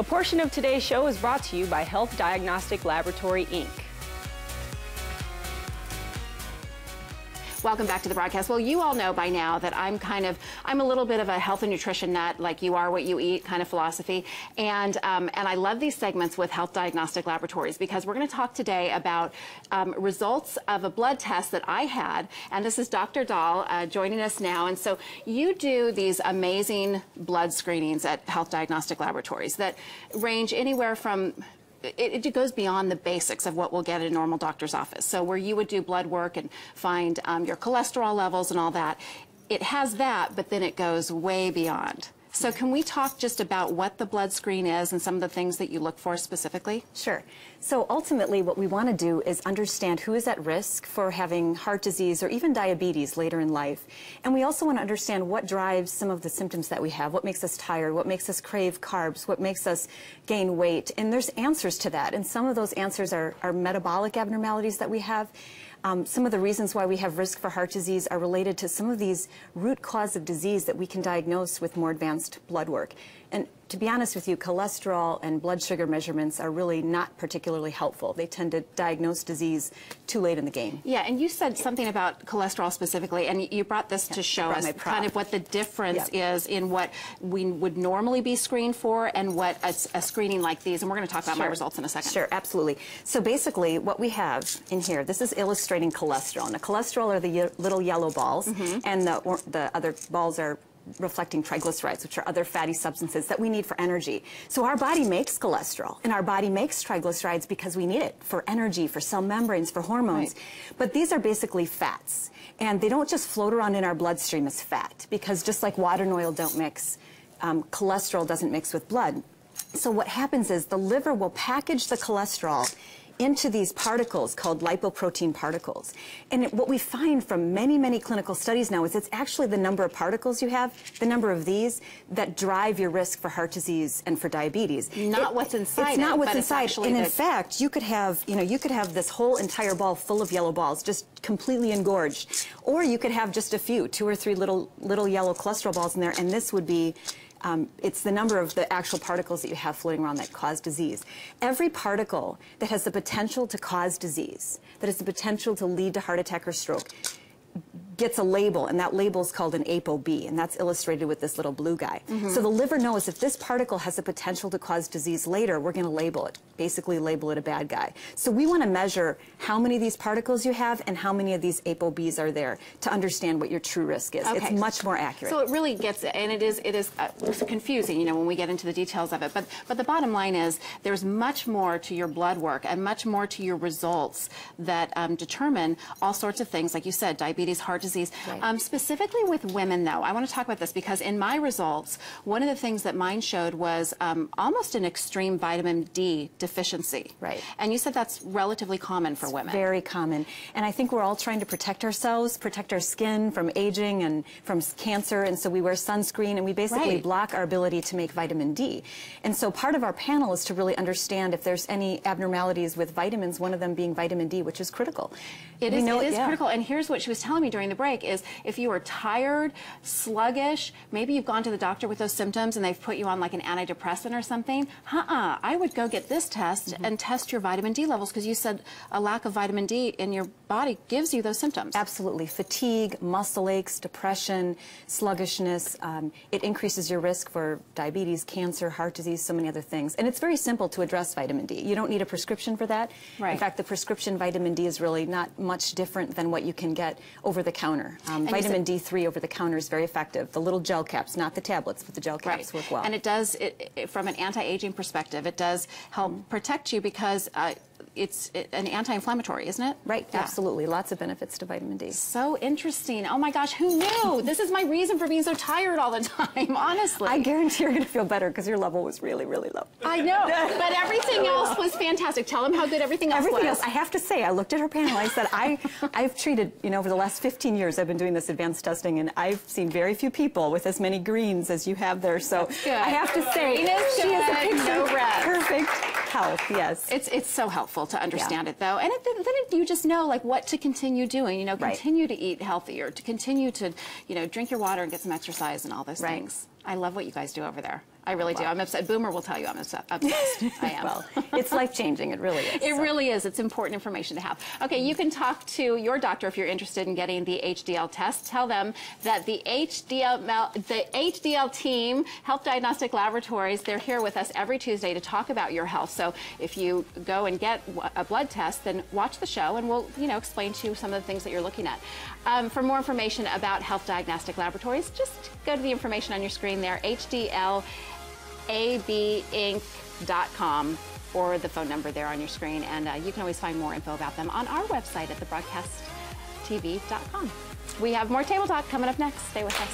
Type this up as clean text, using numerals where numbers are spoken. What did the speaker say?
A portion of today's show is brought to you by Health Diagnostic Laboratory, Inc. Welcome back to the broadcast. Well, you all know by now that I'm a little bit of a health and nutrition nut, like you are what you eat kind of philosophy. And I love these segments with Health Diagnostic Laboratories because we're going to talk today about results of a blood test that I had. And this is Dr. Dahl joining us now. And so you do these amazing blood screenings at Health Diagnostic Laboratories that range anywhere from it goes beyond the basics of what we'll get at a normal doctor's office. So where you would do blood work and find your cholesterol levels and all that, it has that, but then it goes way beyond. So can we talk just about what the blood screen is and some of the things that you look for specifically? Sure. So ultimately what we want to do is understand who is at risk for having heart disease or even diabetes later in life. And we also want to understand what drives some of the symptoms that we have, what makes us tired, what makes us crave carbs, what makes us gain weight. And there's answers to that. And some of those answers are metabolic abnormalities that we have. Some of the reasons why we have risk for heart disease are related to some of these root cause of disease that we can diagnose with more advanced blood work. And to be honest with you, cholesterol and blood sugar measurements are really not particularly helpful. They tend to diagnose disease too late in the game. Yeah, and you said something about cholesterol specifically, and you brought this to show us kind of what the difference is in what we would normally be screened for and what a screening like these, and we're going to talk about my results in a second. Sure, absolutely. So basically what we have in here, this is illustrating cholesterol. Now cholesterol are the little yellow balls, and the other balls are reflecting triglycerides, which are other fatty substances that we need for energy. So our body makes cholesterol, and our body makes triglycerides because we need it for energy, for cell membranes, for hormones. Right. But these are basically fats, and they don't just float around in our bloodstream as fat, because just like water and oil don't mix, cholesterol doesn't mix with blood. So what happens is the liver will package the cholesterol into these particles called lipoprotein particles. And what we find from many, many clinical studies now is it's actually the number of particles you have, the number of these, that drive your risk for heart disease and for diabetes. Not what's inside. It's not what's inside. And in fact, you could have this whole entire ball full of yellow balls, just completely engorged. Or you could have just a few, 2 or 3 little yellow cholesterol balls in there, and this would be it's the number of the actual particles that you have floating around that cause disease. Every particle that has the potential to cause disease, that has the potential to lead to heart attack or stroke, gets a label, and that label is called an ApoB, and that's illustrated with this little blue guy. So the liver knows if this particle has the potential to cause disease later, we're going to label it, basically label it a bad guy. So we want to measure how many of these particles you have and how many of these ApoBs are there to understand what your true risk is. It's much more accurate. So it really gets it, and it is confusing, you know, when we get into the details of it. But the bottom line is there's much more to your blood work and much more to your results that determine all sorts of things, like you said, diabetes, heart disease. Right. Specifically with women, though, I want to talk about this because in my results, one of the things that mine showed was almost an extreme vitamin D deficiency. Right. And you said that's relatively common for women. Very common. And I think we're all trying to protect ourselves, protect our skin from aging and from cancer, and so we wear sunscreen, and we basically block our ability to make vitamin D. And so part of our panel is to really understand if there's any abnormalities with vitamins, one of them being vitamin D, which is critical. It is critical, and here's what she was telling me during the break is if you are tired, sluggish, maybe you've gone to the doctor with those symptoms and they've put you on like an antidepressant or something, I would go get this test and test your vitamin D levels because you said a lack of vitamin D in your body gives you those symptoms. Absolutely. Fatigue, muscle aches, depression, sluggishness. It increases your risk for diabetes, cancer, heart disease, so many other things. And it's very simple to address vitamin D. You don't need a prescription for that. Right. In fact, the prescription vitamin D is really not much different than what you can get over the counter. Vitamin D3 over the counter is very effective. The little gel caps, not the tablets, but the gel caps work well. And it does, from an anti-aging perspective, it does help protect you because it's an anti-inflammatory, isn't it? Right, absolutely. Lots of benefits to vitamin D. So interesting. Oh my gosh, who knew? This is my reason for being so tired all the time, honestly. I guarantee you're going to feel better because your level was really, really low. I know, but everything else was fantastic. Tell them how good everything else was. Everything else, I have to say, I looked at her panel, I said, I've treated, you know, over the last 15 years I've been doing this advanced testing, and I've seen very few people with as many greens as you have there, so I have to say, she is a picture of perfect health, yes. It's so helpful to understand it, though, and then you just know, like, what to continue doing, you know, continue to eat healthier, to continue to, you know, drink your water and get some exercise and all those things. I love what you guys do over there. I really do. I'm obsessed. Boomer will tell you I'm obsessed. I am. Well, it's life-changing. It really is. It really is. It's important information to have. Okay, you can talk to your doctor if you're interested in getting the HDL test. Tell them that the HDL team, Health Diagnostic Laboratories, they're here with us every Tuesday to talk about your health. So if you go and get a blood test, then watch the show and we'll, explain to you some of the things that you're looking at. For more information about Health Diagnostic Laboratories, just go to the information on your screen there, HDLabinc.com, or the phone number there on your screen. And you can always find more info about them on our website at thebroadcasttv.com. We have more Table Talk coming up next. Stay with us.